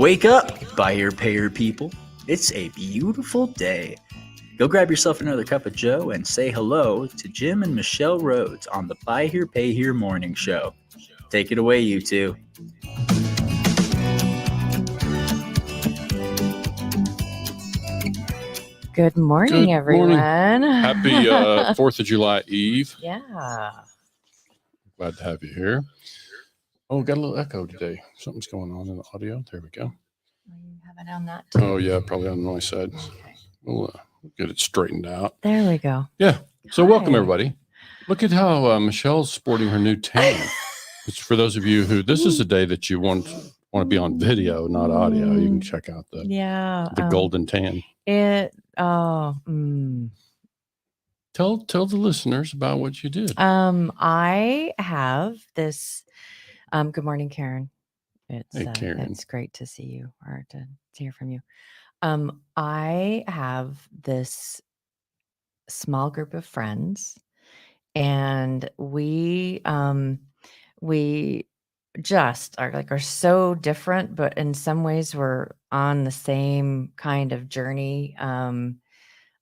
Wake up, buy here, pay here people. It's a beautiful day. Go grab yourself another cup of joe and say hello to Jim and Michelle Rhoads on the Buy Here, Pay Here Morning Show. Take it away, you two. Good morning, everyone. Happy 4th of July Eve. Yeah. Glad to have you here. Oh, got a little echo today. Something's going on in the audio. There we go. You have it on that too. Oh, yeah, probably on my side. Okay. We'll get it straightened out. There we go. Yeah. So Hi. welcome, everybody. Look at how Michelle's sporting her new tan. It's for those of you who, this is the day that you want to be on video, not audio. You can check out the golden tan. Tell the listeners about what you did. I have this. Good morning, Karen. Hey, Karen. It's great to see you or to hear from you. I have this small group of friends, and we just are so different, but in some ways we're on the same kind of journey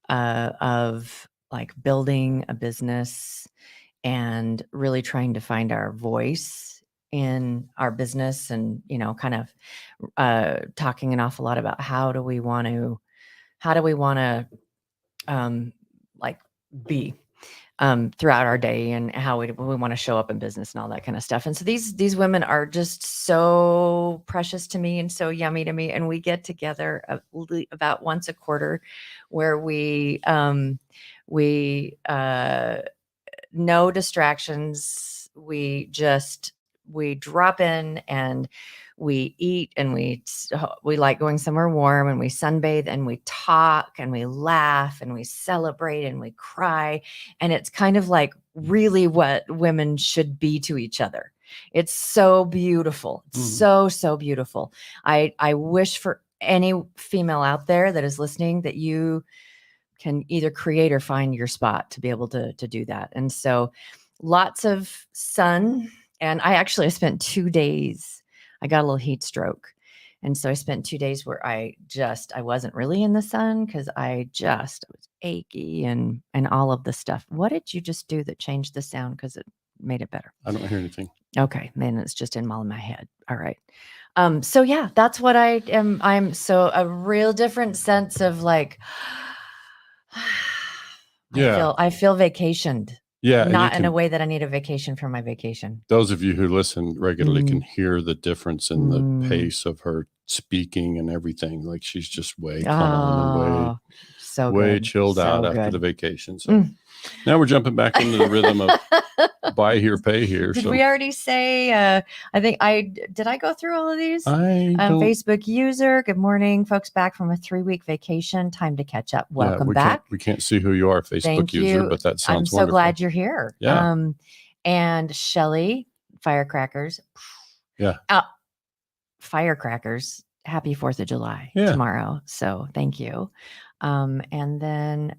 of like building a business and really trying to find our voice in our business, and kind of talking an awful lot about how do we want to like be throughout our day, and how we want to show up in business and all that kind of stuff. And so these women are just so precious to me and so yummy to me. And we get together about once a quarter where we no distractions. We drop in and we eat, and we like going somewhere warm, and we sunbathe, and we talk, and we laugh, and we celebrate, and we cry. And it's kind of like really what women should be to each other. It's so beautiful. It's so beautiful. I wish for any female out there that is listening that you can either create or find your spot to be able to do that. And so lots of sun. And I spent 2 days. I got a little heat stroke. And so I spent 2 days where I wasn't really in the sun because I was achy and all of the stuff. What did you just do that changed the sound because it made it better? I don't hear anything. Okay. Man, it's just in all in my head. All right. So yeah, that's what I am. I'm so a real different sense of like, yeah, I feel vacationed. Yeah. Not in a way that I need a vacation from my vacation. Those of you who listen regularly can hear the difference in the pace of her speaking and everything. Like she's just way calm and way chilled out after the vacation. So now we're jumping back into the rhythm of buy here, pay here. Did we already say, did I go through all of these? Facebook user, good morning, folks, back from a 3-week vacation. Time to catch up. Welcome back. We can't see who you are, Facebook user, but that sounds wonderful. I'm so glad you're here. Yeah. And Shelly, firecrackers. Yeah. Firecrackers. Happy 4th of July tomorrow. So thank you. And then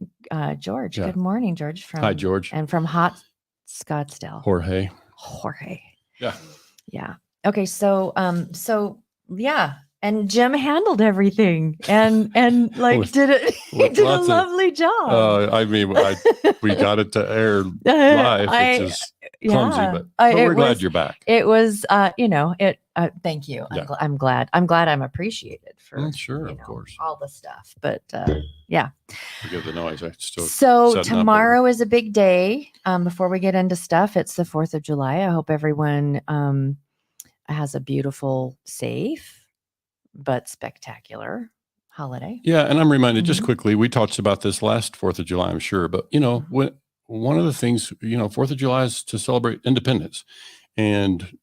George. Good morning, George. Hi, George. And from hot Scottsdale. Jorge. Yeah. Yeah. Okay. So yeah. And Jim handled everything and did it. He did a lovely job. We got it to air live, which is clumsy, but we're glad you're back. It was, thank you. Yeah. I'm glad I'm appreciated for sure, of course, all the stuff, but yeah. Forgive the noise. So tomorrow is a big day. Before we get into stuff, it's the 4th of July. I hope everyone has a beautiful, safe, but spectacular holiday. Yeah. And I'm reminded just quickly, we talked about this last 4th of July, I'm sure, but one of the things, 4th of July is to celebrate independence, and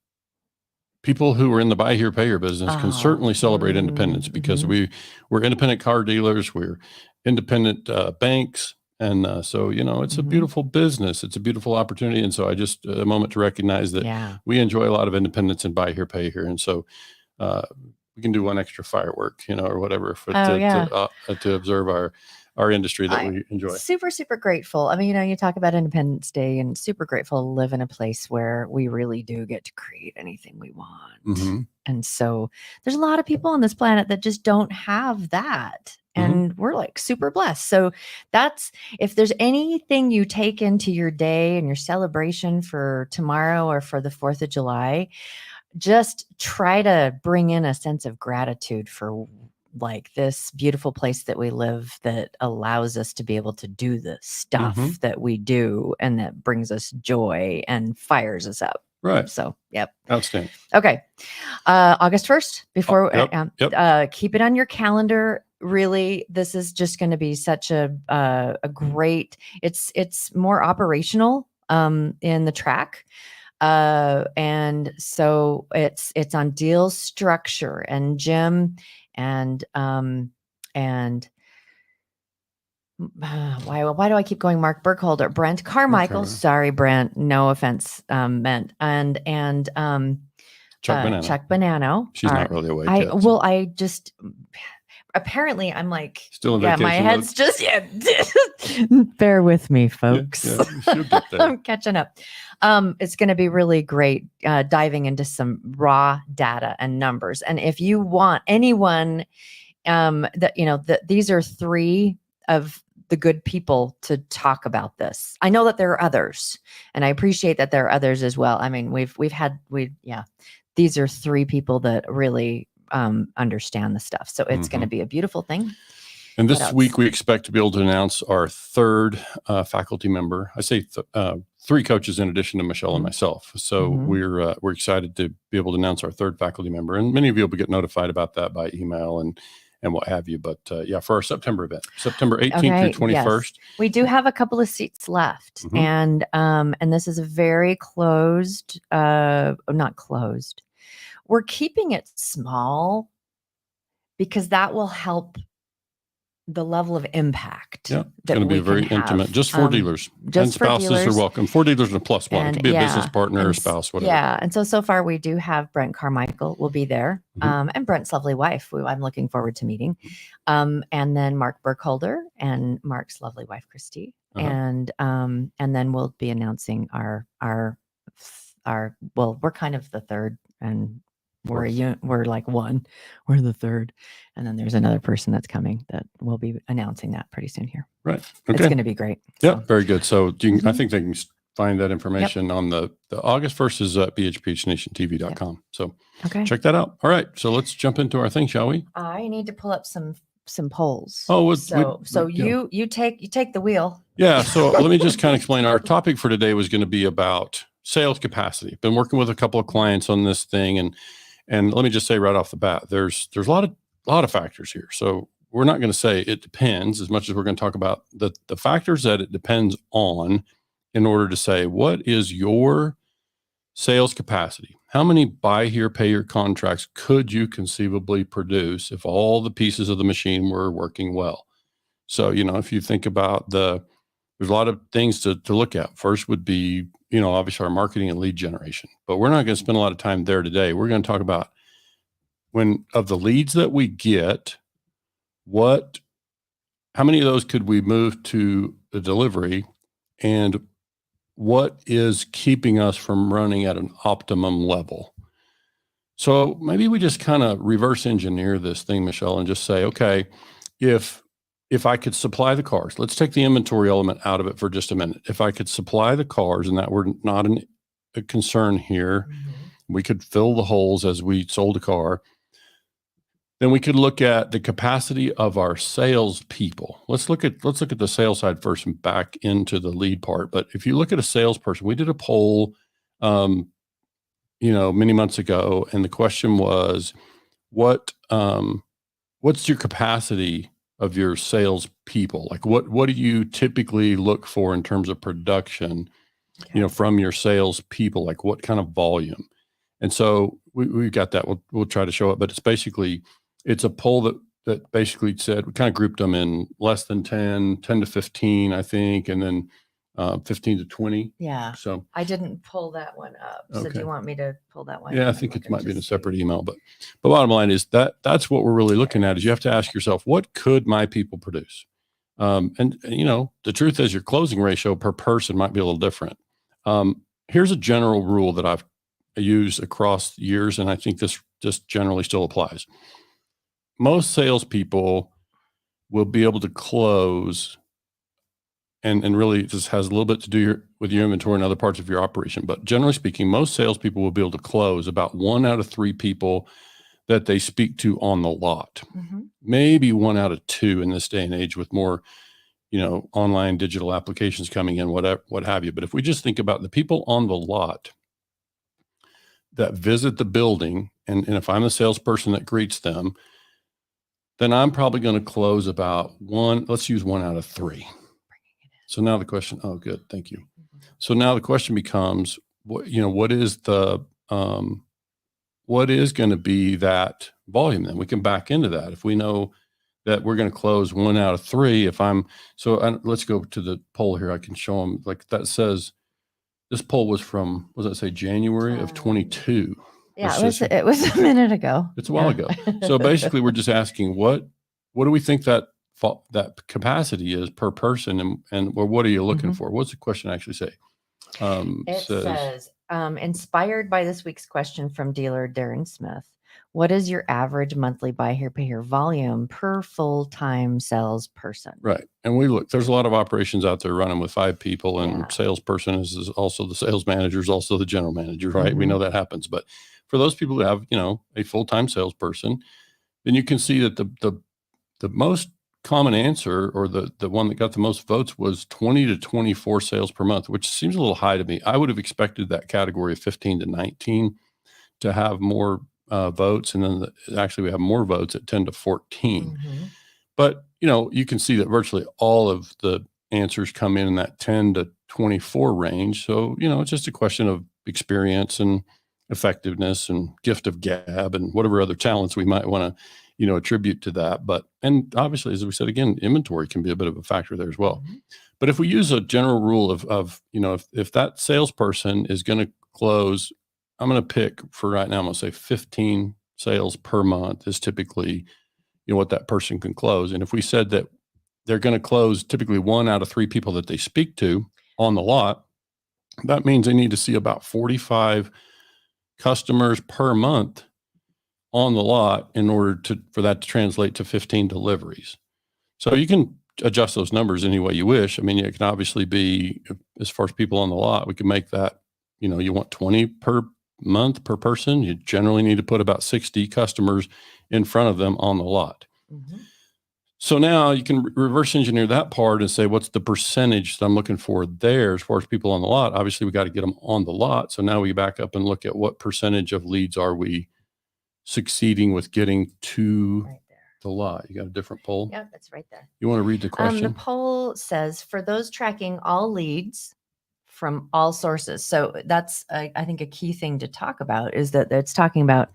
people who are in the buy here, pay here business can certainly celebrate independence because we're independent car dealers, we're independent banks. And so, it's a beautiful business. It's a beautiful opportunity. And so I just a moment to recognize that we enjoy a lot of independence and buy here, pay here. And so, we can do one extra firework, or whatever to observe our our industry that we enjoy. Super, super grateful. I mean, you talk about Independence Day, and super grateful to live in a place where we really do get to create anything we want. Mm-hmm. And so there's a lot of people on this planet that just don't have that. And we're like super blessed. So that's, if there's anything you take into your day and your celebration for tomorrow or for the 4th of July, just try to bring in a sense of gratitude for like this beautiful place that we live that allows us to be able to do the stuff that we do and that brings us joy and fires us up. Right. So, yep. Outstanding. Okay. August 1st, before keep it on your calendar. Really, this is just going to be such a great, it's more operational in the track. And so it's on deal structure, and Jim and why do I keep going? Mark Burkholder, Brent Carmichael. Okay. Sorry, Brent. No offense meant. And Chuck Bonanno. She's not really awake yet. Well, I just apparently I'm like still in vacation my head's just bear with me, folks. Yeah, she'll get there. I'm catching up. It's going to be really great diving into some raw data and numbers. And if you want anyone that these are 3 of the good people to talk about this. I know that there are others, and I appreciate that there are others as well. I mean, these are 3 people that really understand the stuff. So it's going to be a beautiful thing. And this week we expect to be able to announce our 3rd faculty member. I say 3 coaches in addition to Michelle and myself. So we're excited to be able to announce our 3rd faculty member. And many of you will get notified about that by email and what have you. But for our September event, September 18th through 21st. Yes. We do have a couple of seats left. And this is a very closed, not closed. We're keeping it small because that will help the level of impact. Yeah, it's going to be very intimate, just for dealers. And spouses are welcome. 4 dealers and a plus one. It could be a business partner or spouse, whatever. Yeah, and so far we do have Brent Carmichael will be there, and Brent's lovely wife, who I'm looking forward to meeting, and then Mark Burkholder and Mark's lovely wife, Christy, and then we'll be announcing our well, we're kind of the 3rd, and we're like 1. We're the 3rd, and then there's another person that's coming that we'll be announcing that pretty soon here. Right. Okay. It's going to be great. Yeah. Very good. So I think they can find that information on the August 1st is at BHPHNationTV.com. So check that out. All right. So let's jump into our thing, shall we? I need to pull up some polls. Oh, you take the wheel. Yeah. So let me just kind of explain. Our topic for today was going to be about sales capacity. Been working with a couple of clients on this thing, and let me just say right off the bat, there's a lot of factors here. So we're not going to say it depends as much as we're going to talk about the factors that it depends on in order to say, what is your sales capacity? How many buy here, pay here contracts could you conceivably produce if all the pieces of the machine were working well? So, if you think about there's a lot of things to look at. First would be, obviously our marketing and lead generation, but we're not going to spend a lot of time there today. We're going to talk about of the leads that we get, how many of those could we move to the delivery, and what is keeping us from running at an optimum level? So maybe we just kind of reverse engineer this thing, Michelle, and just say, okay, if I could supply the cars, let's take the inventory element out of it for just a minute. If I could supply the cars, and that were not a concern here, we could fill the holes as we sold a car. Then we could look at the capacity of our sales people. Let's look at the sales side first and back into the lead part. But if you look at a salesperson, we did a poll, many months ago, and the question was, what's your capacity of your sales people? Like what do you typically look for in terms of production, from your sales people? Like what kind of volume? And so we got that. We'll try to show it, but it's a poll that basically said, we kind of grouped them in less than 10 to 15, I think, and then 15 to 20. Yeah. So I didn't pull that one up. So do you want me to pull that one? Yeah, I think it might be in a separate email, but bottom line is that's what we're really looking at, is you have to ask yourself, what could my people produce? And the truth is your closing ratio per person might be a little different. Here's a general rule that I've used across years, and I think this just generally still applies. Most salespeople will be able to close, and really this has a little bit to do with your inventory and other parts of your operation. But generally speaking, most salespeople will be able to close about 1 out of 3 people that they speak to on the lot. Maybe 1 out of 2 in this day and age with more, online digital applications coming in, what have you. But if we just think about the people on the lot that visit the building, and if I'm the salesperson that greets them, then I'm probably going to close about let's use 1 out of 3. So now the question, oh, good. Thank you. So now the question becomes, what is going to be that volume? Then we can back into that. If we know that we're going to close 1 out of 3, let's go to the poll here. I can show them, like that says, this poll was from, what does that say, January of 22. Yeah, it was a minute ago. It's a while ago. So basically we're just asking what do we think that capacity is per person, and what are you looking for? What's the question actually say? It says, inspired by this week's question from dealer Darren Smith, what is your average monthly buy here, pay here volume per full-time salesperson? Right. And there's a lot of operations out there running with 5 people, and salesperson is also the sales manager, is also the general manager, right? We know that happens. But for those people who have, a full-time salesperson, then you can see that the most common answer, or the one that got the most votes, was 20 to 24 sales per month, which seems a little high to me. I would have expected that category of 15 to 19 to have more votes, and then actually we have more votes at 10 to 14. But you can see that virtually all of the answers come in that 10 to 24 range. So it's just a question of experience and effectiveness and gift of gab and whatever other talents we might want to attribute to that. And obviously, as we said, again, inventory can be a bit of a factor there as well. But if we use a general rule of if that salesperson is going to close, I'm going to pick for right now, I'm going to say 15 sales per month is typically, what that person can close. And if we said that they're going to close typically 1 out of 3 people that they speak to on the lot, that means they need to see about 45 customers per month on the lot in order for that to translate to 15 deliveries. So you can adjust those numbers any way you wish. I mean, it can obviously be, as far as people on the lot, we can make that, you want 20 per month per person. You generally need to put about 60 customers in front of them on the lot. So now you can reverse engineer that part and say, what's the percentage that I'm looking for there as far as people on the lot? Obviously, we got to get them on the lot. So now we back up and look at what percentage of leads are we succeeding with getting to the lot. You got a different poll? Yeah, that's right there. You want to read the question? The poll says, for those tracking all leads from all sources. So that's, I think, a key thing to talk about, is that it's talking about,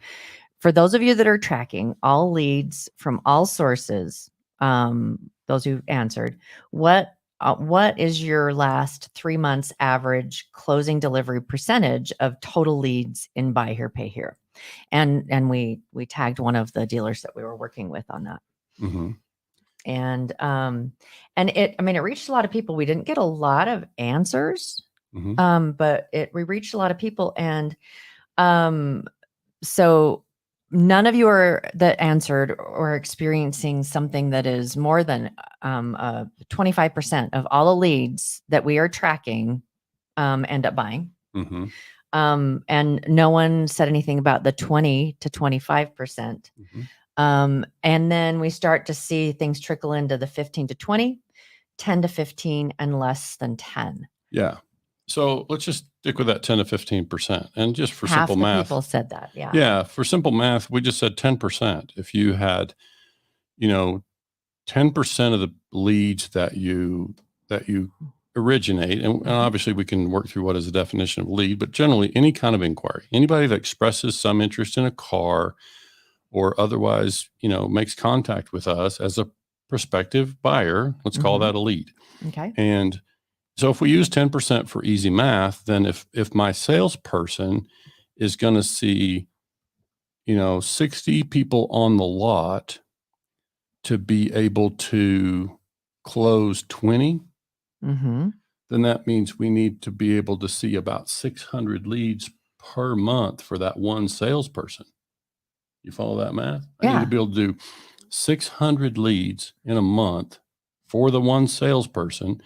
for those of you that are tracking all leads from all sources, those who answered, what is your last 3 months average closing delivery percentage of total leads in buy here, pay here? And we tagged one of the dealers that we were working with on that. And it reached a lot of people. We didn't get a lot of answers, but we reached a lot of people. And so none of you that answered or experiencing something that is more than 25% of all the leads that we are tracking end up buying. And no one said anything about the 20 to 25%. And then we start to see things trickle into the 15 to 20, 10 to 15, and less than 10. Yeah. So let's just stick with that 10 to 15%. And just for Half simple the math. people said that. Yeah. Yeah. For simple math, we just said 10%. If you had, 10% of the leads that you originate, and obviously we can work through what is the definition of lead, but generally any kind of inquiry, anybody that expresses some interest in a car or otherwise, makes contact with us as a prospective buyer, let's call that a lead. Okay. And so if we use 10% for easy math, then if my salesperson is going to see, 60 people on the lot to be able to close 20, Mm-hmm. then that means we need to be able to see about 600 leads per month for that one salesperson. You follow that math? I need Yeah. to be able to do 600 leads in a month for the one salesperson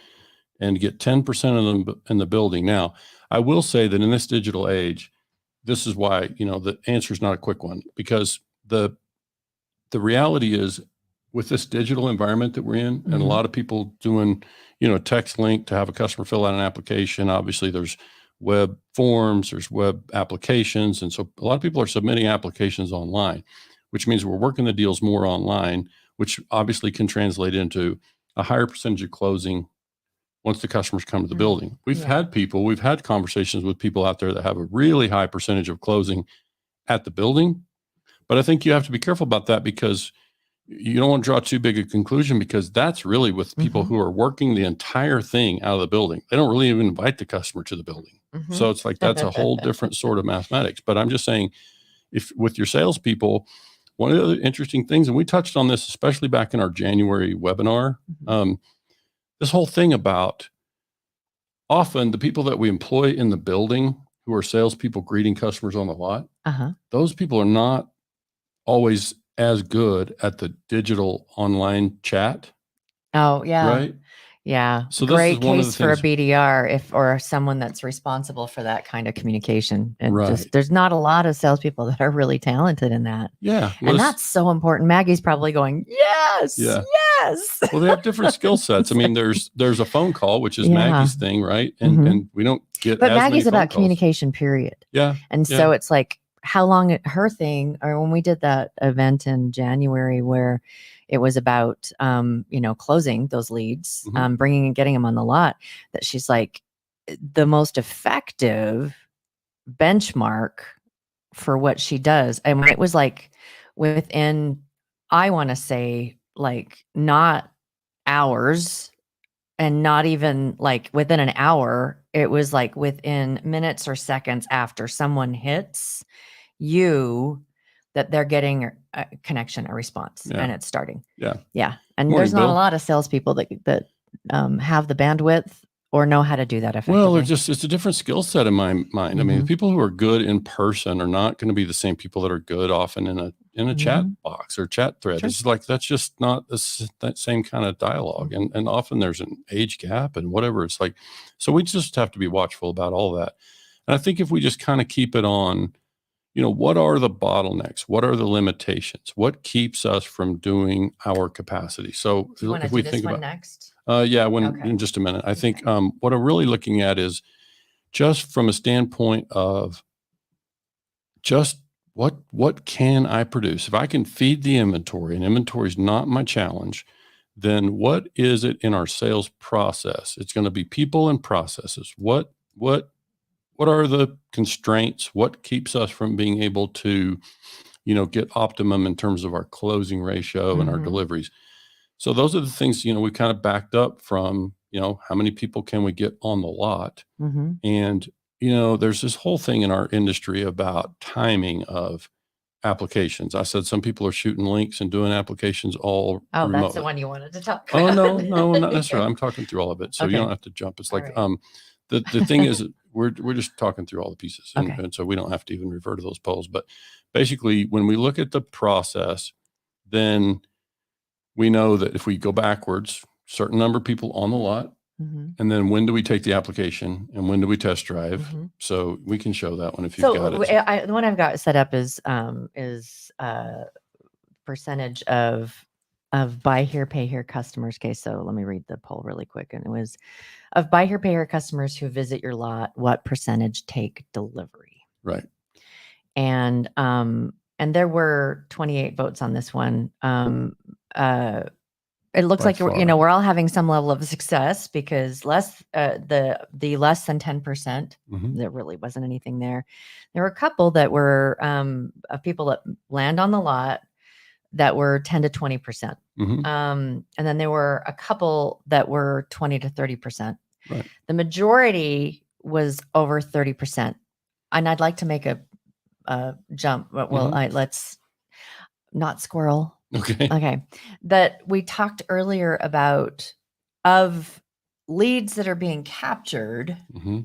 and get 10% of them in the building. Now, I will say that in this digital age, this is why, the answer is not a quick one, because the reality is with this digital environment that we're in, and a Mhm. lot of people doing, text link to have a customer fill out an application. Obviously there's web forms, there's web applications. And so a lot of people are submitting applications online, which means we're working the deals more online, which obviously can translate into a higher percentage of closing once the customers come to the Mhm. building. We've had conversations with people out there that have a really high percentage of closing at the building. But I think you have to be careful about that, because you don't want to draw too big a conclusion, because that's really with people Mhm. who are working the entire thing out of the building. They don't really even invite the customer to the building. Mhm. So it's like, that's a whole different sort of mathematics. But I'm just saying, if with your salespeople, one of the other interesting things, and we touched on this, especially back in our January webinar, Mhm. this whole thing about often the people that we employ in the building who are salespeople greeting customers on the lot, Uh-huh. those people are not always as good at the digital online chat, Oh, yeah. right? Yeah. So this is Great one of the case for a things, BDR or someone that's responsible for that kind of communication. And right? just there's not a lot of salespeople that are really talented in that. Yeah. And that's so important. Maggie's probably going, yes, Yeah. yes. Well, they have different skill sets. I mean, there's a phone call, which is Yeah. Maggie's thing, right? And Mhm. and we don't get But as many Maggie's phone about calls. communication, period. Yeah. And so it's like how long her thing, or when we did that event in January where it was about, closing those leads, Mhm. bringing and getting them on the lot, that she's like, the most effective benchmark for what she does. And it was like within, I want to say, like, not hours, and not even like within an hour, it was like within minutes or seconds after someone hits you, that they're getting a connection, a response, Yeah. and it's starting. Yeah. Yeah. And Morning, there's not a Bill. lot of salespeople that have the bandwidth or know how to do that effectively. Well, it's a different skill set in my mind. I mean, the Mhm. people who are good in person are not going to be the same people that are good often in a chat box or chat thread. Sure. It's like, that's just not that same kind of dialogue. And often there's an age gap and whatever. It's like, so we just have to be watchful about all that. And I think if we just kind of keep it on, what are the bottlenecks? What are the limitations? What keeps us from doing our capacity? So Do you want to if do we this think one about, next? in just a minute, I think what I'm really looking at is just from a standpoint of just what can I produce? If I can feed the inventory, and inventory is not my challenge, then what is it in our sales process? It's going to be people and processes. What are the constraints? What keeps us from being able to, get optimum in terms of our closing ratio and our deliveries? So those are the things, we kind of backed up from, how many people can we get on the lot? Mhm. And, there's this whole thing in our industry about timing of applications. I said some people are shooting links and doing applications all Oh, remotely. that's the one you wanted to talk Oh, about. no, not necessarily. I'm talking through all of it. So you Okay. don't have to jump. It's All like, right. the thing is, we're just talking through all the pieces. And, Okay. and so we don't have to even refer to those polls. But basically, when we look at the process, then we know that if we go backwards, certain number of people on the lot, Mhm. and then when do we take the application and when do we test drive? Mhm. So we can show that one if you've got So it. the one I've got set up is percentage of buy here, pay here customers. Okay, so let me read the poll really quick. And it was, of buy here, pay here customers who visit your lot, what percentage take delivery? Right. And there were 28 votes on this one. It looks By like far. we're all having some level of success, because the less than 10%, Mhm. there really wasn't anything there. There were a couple that were of people that land on the lot that were 10 to 20%. Mhm. And then there were a couple that were 20 to 30%. Right. The majority was over 30%. And I'd like to make a jump. Well, let's not squirrel. Okay. Okay. That we talked earlier about of leads that are being captured, Mm-hmm.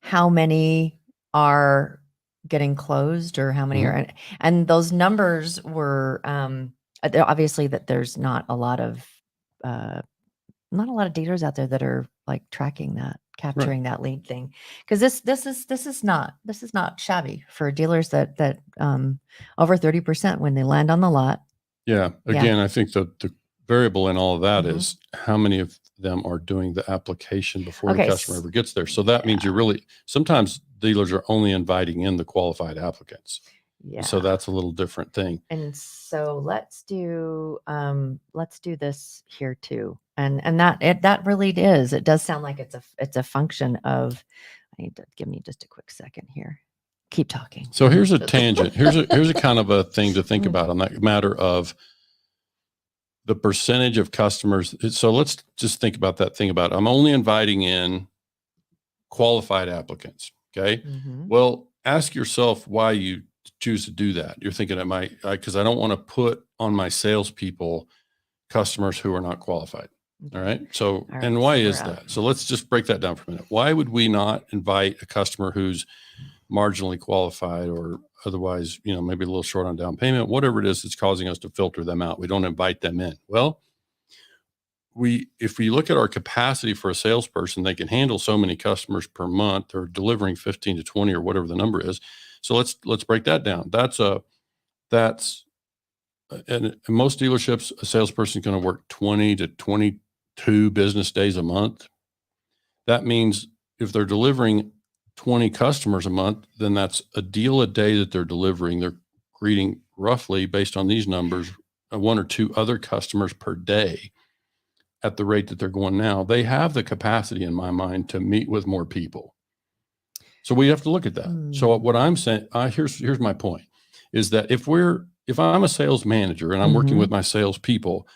how many are getting closed or how many are, and those numbers were, obviously that there's not a lot of dealers out there that are like tracking that, capturing that lead thing. Cause this is not shabby for dealers that over 30% when they land on the lot. Yeah. Again, I think the variable in all of that is how many of them are doing the application before the customer ever gets there. So that means sometimes dealers are only inviting in the qualified applicants. Yeah. So that's a little different thing. And so let's do this here too. And that really is, it does sound like it's a function of, I need to give me just a quick second here. Keep talking. So here's a tangent. Here's a kind of a thing to think about on that matter of the percentage of customers. So let's just think about that thing about I'm only inviting in qualified applicants. Okay. Well, ask yourself why you choose to do that. You're thinking because I don't want to put on my salespeople customers who are not qualified. All right. So, and why is that? So let's just break that down for a minute. Why would we not invite a customer who's marginally qualified or otherwise, maybe a little short on down payment, whatever it is that's causing us to filter them out? We don't invite them in. Well, if we look at our capacity for a salesperson, they can handle so many customers per month or delivering 15 to 20 or whatever the number is. So let's break that down. And in most dealerships, a salesperson is going to work 20 to 22 business days a month. That means if they're delivering 20 customers a month, then that's a deal a day that they're delivering. They're greeting roughly, based on these numbers, 1 or 2 other customers per day at the rate that they're going now. They have the capacity, in my mind, to meet with more people. So we have to look at that. So what I'm saying, here's my point, is that if I'm a sales manager and I'm working with my sales people,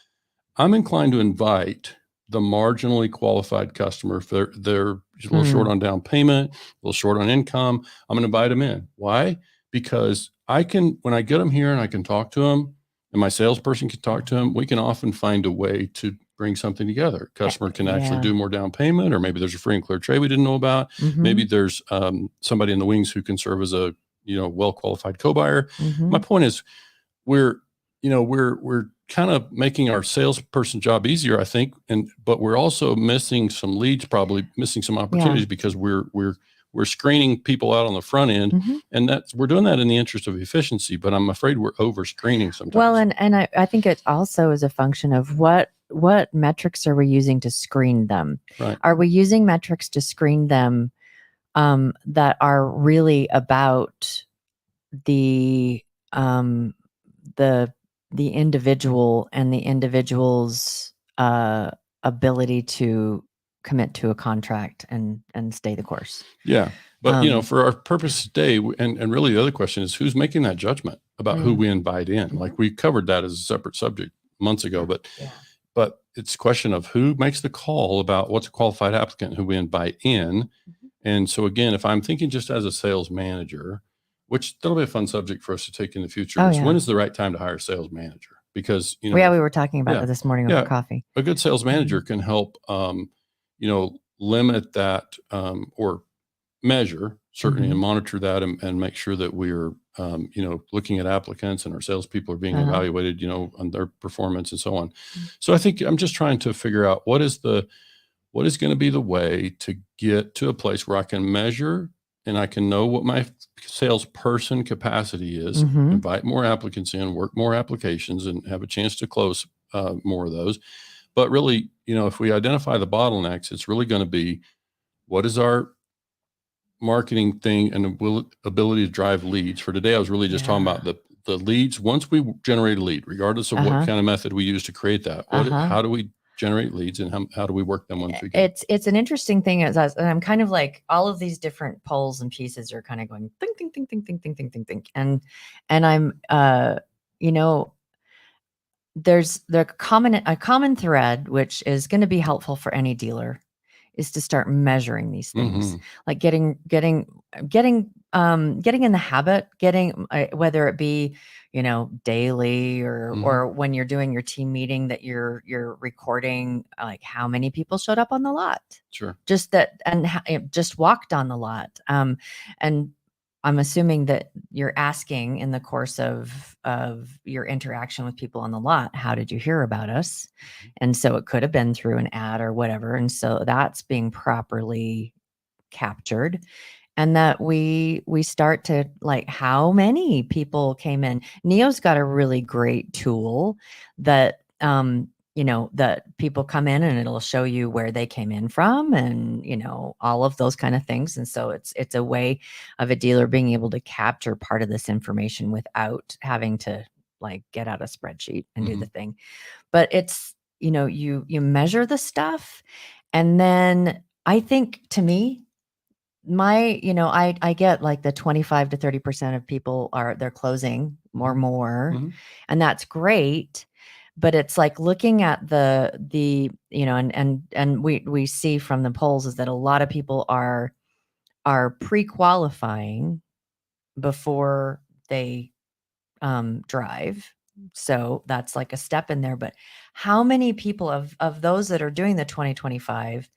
I'm inclined to invite the marginally qualified customer. If they're a little short on down payment, a little short on income, I'm going to invite them in. Why? Because when I get them here and I can talk to them and my salesperson can talk to them, we can often find a way to bring something together. Customer can actually do more down payment, or maybe there's a free and clear trade we didn't know about. Maybe there's somebody in the wings who can serve as a well-qualified co-buyer. My point is, we're kind of making our salesperson job easier, I think, but we're also missing some leads, probably missing some opportunities because we're screening people out on the front end, and we're doing that in the interest of efficiency. But I'm afraid we're over screening sometimes. Well, and I think it also is a function of what metrics are we using to screen them? Right. Are we using metrics to screen them that are really about the individual and the individual's ability to commit to a contract and stay the course? Yeah. But, for our purpose today, and really the other question is, who's making that judgment about who we invite in? Like, we covered that as a separate subject months ago, but it's a question of who makes the call about what's a qualified applicant who we invite in. And so again, if I'm thinking just as a sales manager, which that'll be a fun subject for us to take in the future, when is the right time to hire a sales manager? Because, we were talking about that this morning over coffee. A good sales manager can help, limit that, or measure certainly and monitor that and make sure that we're, looking at applicants and our salespeople are being evaluated, on their performance and so on. So I think I'm just trying to figure out what is going to be the way to get to a place where I can measure and I can know what my salesperson capacity is, invite more applicants in, work more applications, and have a chance to close more of those. But really, if we identify the bottlenecks, it's really going to be, what is our marketing thing and ability to drive leads? For today, I was really just talking about the leads. Once we generate a lead, regardless of what kind of method we use to create that, how do we generate leads, and how do we work them once we get? It's an interesting thing, and I'm kind of like, all of these different poles and pieces are kind of going think, think, think, think, think, think, think, think, think, and I'm there's a common thread, which is going to be helpful for any dealer, is to start measuring these things, Mhm. like getting in the habit, whether it be, daily Mhm. or when you're doing your team meeting, that you're recording like how many people showed up on the lot, Sure. just that, and just walked on the lot. And I'm assuming that you're asking in the course of your interaction with people on the lot, how did you hear about us? Mhm. And so it could have been through an ad or whatever. And so that's being properly captured. And that we start to, like, how many people came in. Neo's got a really great tool that that people come in and it'll show you where they came in from, and all of those kind of things. And so it's a way of a dealer being able to capture part of this information without having to, like, get out a spreadsheet and do the Mhm. thing. But it's, you measure the stuff. And then I think, to me, I get like the 25 to 30% of people they're closing or Mhm. more, Mhm. and that's great. But it's like looking at the and we see from the polls is that a lot of people are pre-qualifying before they drive. So that's like a step in there. But how many people of those that are doing the 2025,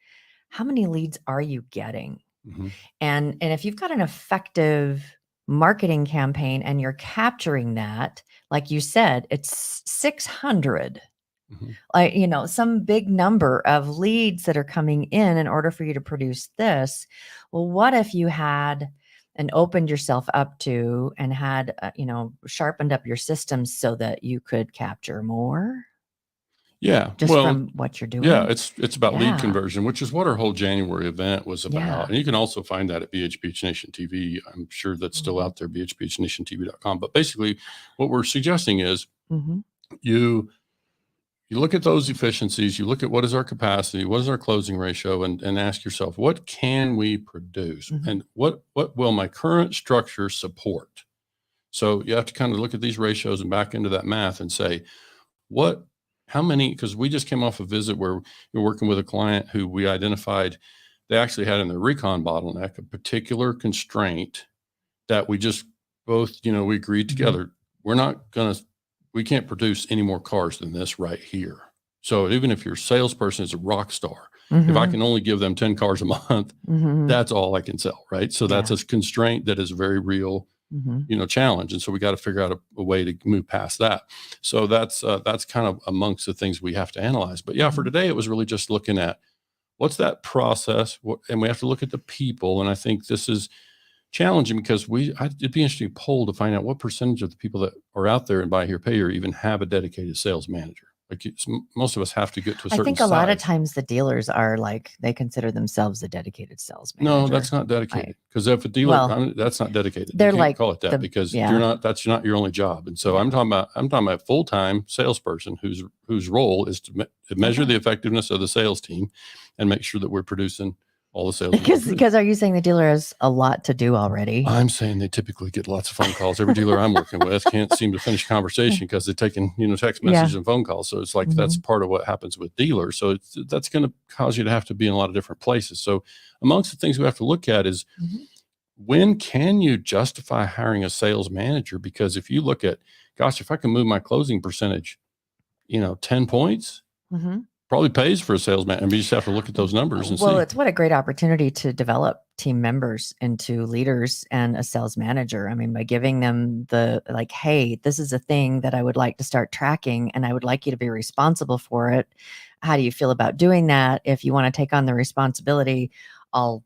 how many leads are you getting? Mhm. And if you've got an effective marketing campaign and you're capturing that, like you said, it's 600, Mhm. like, some big number of leads that are coming in order for you to produce this. Well, what if you had and opened yourself up to and had, sharpened up your systems so that you could capture more Yeah. just Well, from what you're yeah, doing? it's about lead Yeah. conversion, which is what our whole January event was about. Yeah. And you can also find that at BHPH Nation TV. I'm sure that's still Mhm. out there, bhphnation.tv.com. But basically, what we're suggesting is Mhm. you look at those efficiencies, you look at what is our capacity, what is our closing ratio, and ask yourself, what can we produce? Mhm. And what will my current structure support? So you have to kind of look at these ratios and back into that math and say, what, how many, because we just came off a visit where we're working with a client who we identified they actually had in their recon bottleneck a particular constraint that we just both, we agreed Mhm. together. We're not going to, we can't produce any more cars than this right here. So even if your salesperson is a rock star, if I Mhm. can only give them 10 cars a month, Mhm. that's all I can sell. Right. So that's Yeah. a constraint that is a very real, Mhm. challenge. And so we got to figure out a way to move past that. So that's kind of amongst the things we have to analyze. But yeah, for Mhm. today, it was really just looking at what's that process, and we have to look at the people. And I think this is challenging because it'd be interesting to poll to find out what percentage of the people that are out there in Buy Here Pay Here even have a dedicated sales manager. Like most of us have to get to a I certain think a lot of size. times the dealers are like, they consider themselves a dedicated sales No, manager. that's not dedicated. Because if a dealer, Well, that's not dedicated. You they're can't like call it that because yeah. that's not your only job. And so Yeah. I'm talking about a full-time salesperson whose role is to measure Okay. the effectiveness of the sales team and make sure that we're producing all the sales we can produce. Because are you saying the dealer has a lot to do already? I'm saying they typically get lots of phone calls. Every dealer I'm working with can't seem to finish a conversation because they're taking, text messages and phone calls. So it's like that's Mhm. part of what happens with dealers. So that's going to cause you to have to be in a lot of different places. So amongst the things we have to look at is Mhm. when can you justify hiring a sales manager? Because if you look at, gosh, if I can move my closing percentage, 10 points, Mhm. probably pays for a salesman. And we just have to look at those numbers and Well, see. it's what a great opportunity to develop team members into leaders and a sales manager. I mean, by giving them the, like, hey, this is a thing that I would like to start tracking and I would like you to be responsible for it. How do you feel about doing that? If you want to take on the responsibility, I'll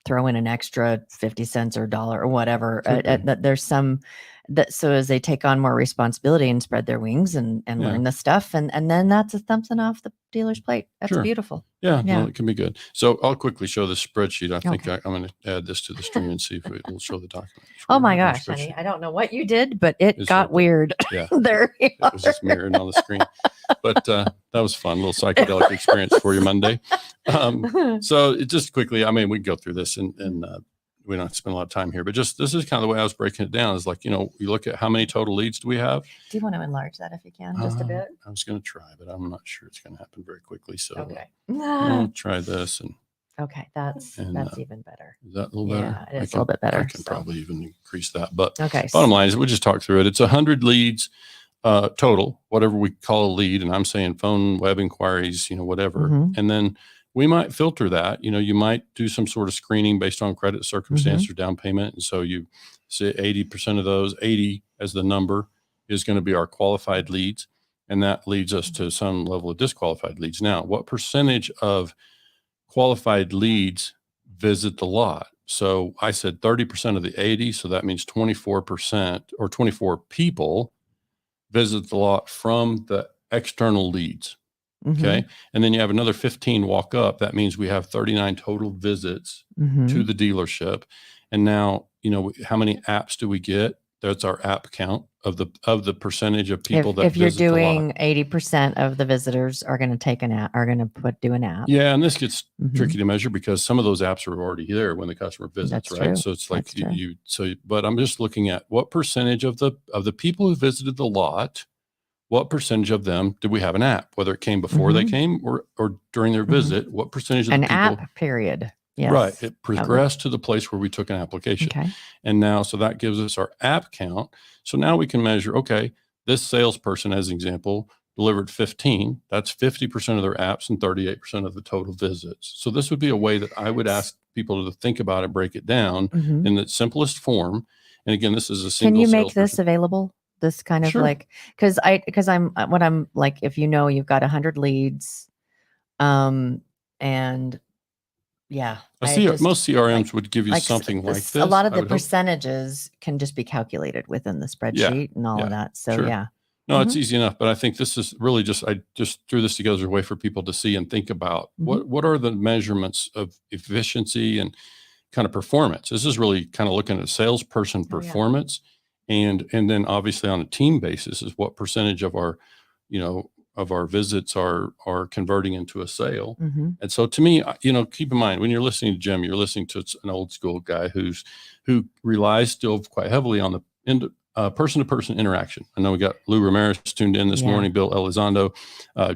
throw in an extra 50 cents or dollar or whatever. Could be. There's some that, so as they take on more responsibility and spread their wings and Yeah. learn the stuff, and then that's something off the dealer's plate. That's Sure. beautiful. Yeah, Yeah. no, it can be good. So I'll quickly show this spreadsheet. I think Okay. I'm going to add this to the screen and see if it will show the document. Oh my Where gosh, honey. spreadsheet? I don't know what you did, but it It's got right there. weird. Yeah. There you It was just mirrored on the screen. But that was fun. A little psychedelic experience for you Monday. So it just quickly, I mean, we can go through this and we don't have to spend a lot of time here, but just this is kind of the way I was breaking it down is like, you look at how many total leads do we have? Do you want to enlarge that if you can, just a bit? I was going to try, but I'm not sure it's going to happen very quickly. So Okay. we'll try this. And Okay. That's And, even better. Is that a little Yeah, better? it is a little bit better. I can probably even increase that. But Okay. bottom line is we'll just talk through it. It's 100 leads total, whatever we call a lead. And I'm saying phone, web inquiries, whatever. Mhm. And then we might filter that. You might do some sort of screening based on credit circumstance or down payment. And so you say 80% of those, 80 as the number, is going to be our qualified leads. And that leads us to some level of disqualified leads. Now, what percentage of qualified leads visit the lot? So I said 30% of the 80. So that means 24% or 24 people visit the lot from the external leads. Okay. And then you have another 15 walk up. That means we have 39 total visits to the dealership. And now, how many apps do we get? That's our app count of the percentage of people that If you're visit the lot. doing 80% of the visitors are going to take an app, are going to do an app. Yeah. And this gets tricky to measure because some of those apps are already there when the customer visits, That's right? true. So it's like but I'm just looking at what percentage of the people who visited the lot, what percentage of them did we have an app, whether it came before they came or during their visit, what percentage of An the people, app period. Yes. right, it progressed to the place where we took an application. Okay. And now, so that gives us our app count. So now we can measure, okay, this salesperson, as an example, delivered 15. That's 50% of their apps and 38% of the total visits. So this would be a way that I would ask people to think about it, break it down in the simplest form. And again, this is a single. Can you make salesperson. this available? This kind of Sure. like, because I'm like, if you've got 100 leads, and yeah, most CRMs like- would give you something like this. A lot of I the would hope. percentages can just be calculated within the spreadsheet and all of that. So sure. yeah. No, it's easy enough, but I think this is really I just threw this together as a way for people to see and think about what are the measurements of efficiency and kind of performance. This is really kind of looking at salesperson performance, and then obviously on a team basis is what percentage of our, of our visits are converting into a sale. And so to me, keep in mind when you're listening to Jim, you're listening to an old school guy who relies still quite heavily on the person-to-person interaction. I know we got Lou Ramirez tuned in this morning, Bill Elizondo,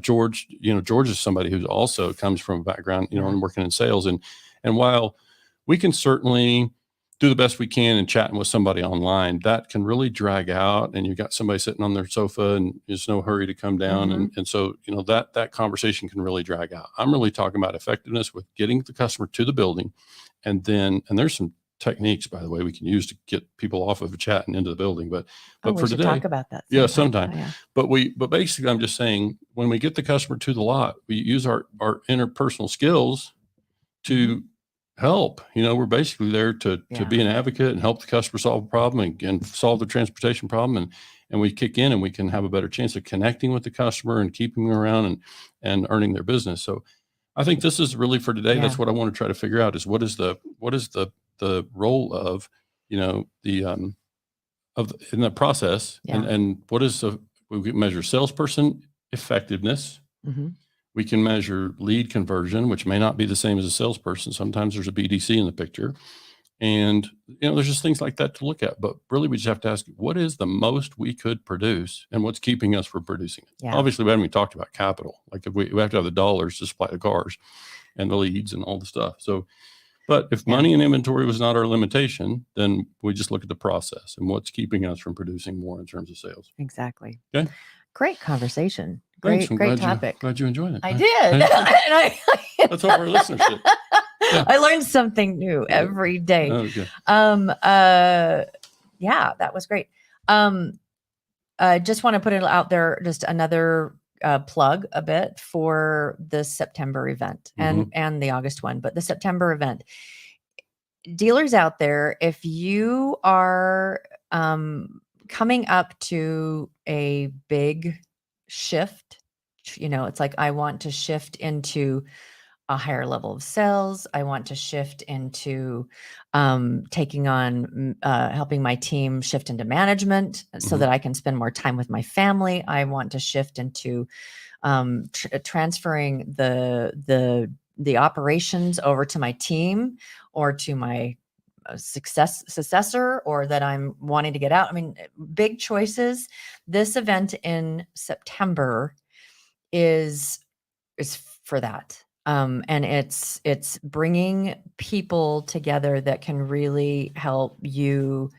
George. George is somebody who also comes from a background, and working in sales. And while we can certainly do the best we can in chatting with somebody online, that can really drag out. And you've got somebody sitting on their sofa and there's no hurry to come down. And so, that conversation can really drag out. I'm really talking about effectiveness with getting the customer to the building. And there's some techniques, by the way, we can use to get people off of a chat and into the building. But we for should today, talk about that. sometime. Yeah. But basically, I'm just saying when we get the customer to the lot, we use our interpersonal skills to help. We're basically there to be an advocate and help the customer solve a problem and solve the transportation problem. And we kick in and we can have a better chance of connecting with the customer and keeping them around and earning their business. So I think this is really for today. That's what I want to try to figure out is what is the role of, in the process and what is we measure salesperson effectiveness. We can measure lead conversion, which may not be the same as a salesperson. Sometimes there's a BDC in the picture. And, there's just things like that to look at. But really, we just have to ask, what is the most we could produce and what's keeping us from producing it? Yeah. Obviously, we haven't even talked about capital. Like if we have to have the dollars to supply the cars and the leads and all the stuff. So, but if money and inventory was not our limitation, then we just look at the process and what's keeping us from producing more in terms of sales. Exactly. Okay. Great conversation. Thanks. Great topic. Glad you enjoyed it. I did. Let's hope our listeners did. Yeah. I learned something new every day. Okay. Yeah, that was great. Just want to put it out there, just another plug a bit for the September event and the August one, but the September event. Dealers out there, if you are coming up to a big shift, it's like I want to shift into a higher level of sales. I want to shift into taking on, helping my team shift into management so that I can spend more time with my family. I want to shift into transferring the operations over to my team or to my successor, or that I'm wanting to get out. I mean, big choices. This event in September is for that. And it's bringing people together that can really help you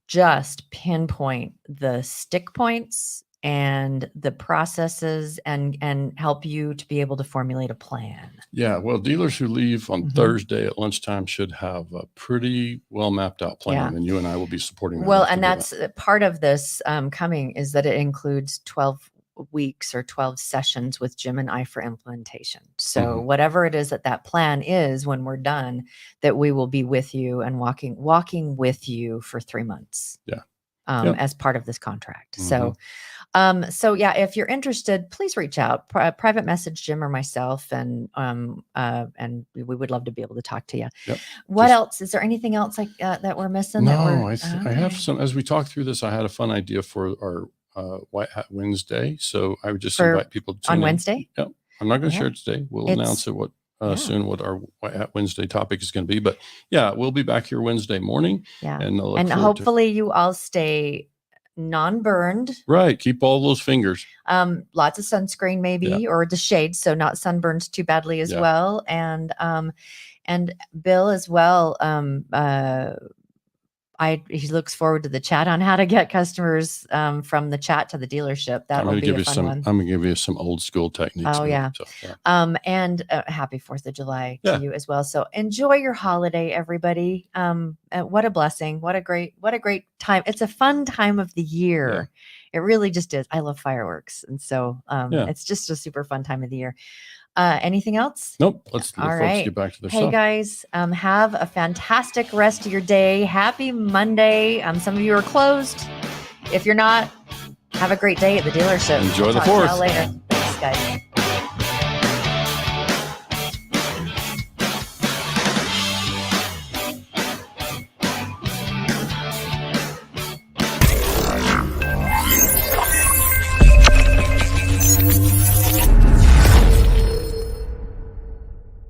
just pinpoint the stick points and the processes and help you to be able to formulate a plan. Yeah. Well, dealers who leave on Mhm. Thursday at lunchtime should have a pretty well mapped out plan. Yeah. And you and I will be supporting that. Well, after and the that's part of this coming is that it includes 12 weeks or 12 sessions with Jim and I for implementation. So Mhm. whatever it is that plan is when we're done, that we will be with you and walking with you for 3 months. Yeah. As part of this contract. Mhm. So yeah, if you're interested, please reach out, private message Jim or myself, and we would love to be able to talk to you. Yep. What else? Is there anything else like that we're missing? No, I have Okay. some. As we talked through this, I had a fun idea for our White Hat Wednesday. So I would just For- invite people to tune on in. Wednesday. Yep. I'm not going to Yeah. share it today. We'll It's- announce it yeah. soon what our White Hat Wednesday topic is going to be. But yeah, we'll be back here Wednesday morning. Yeah. And I'll look And forward hopefully you all stay non-burned. Right. Keep all those fingers. Lots of sunscreen maybe, or the shade, so not sunburned too badly as Yeah. well. And Bill as well. He looks forward to the chat on how to get customers from the chat to the dealership. That will be a fun one. I'm going to give you some old school techniques. Oh, yeah. So, yeah. And happy 4th of July Yeah. to you as well. So enjoy your holiday, everybody. What a blessing. What a great time. It's a fun time of the year. It really just is. I love fireworks. And so it's just a super fun time of the year. Anything else? Nope. Let's right. get back to the Hey stuff. guys, have a fantastic rest of your day. Happy Monday. Some of you are closed. If you're not, have a great day at the dealership. Enjoy the Talk to y'all 4th. later. Thanks, guys.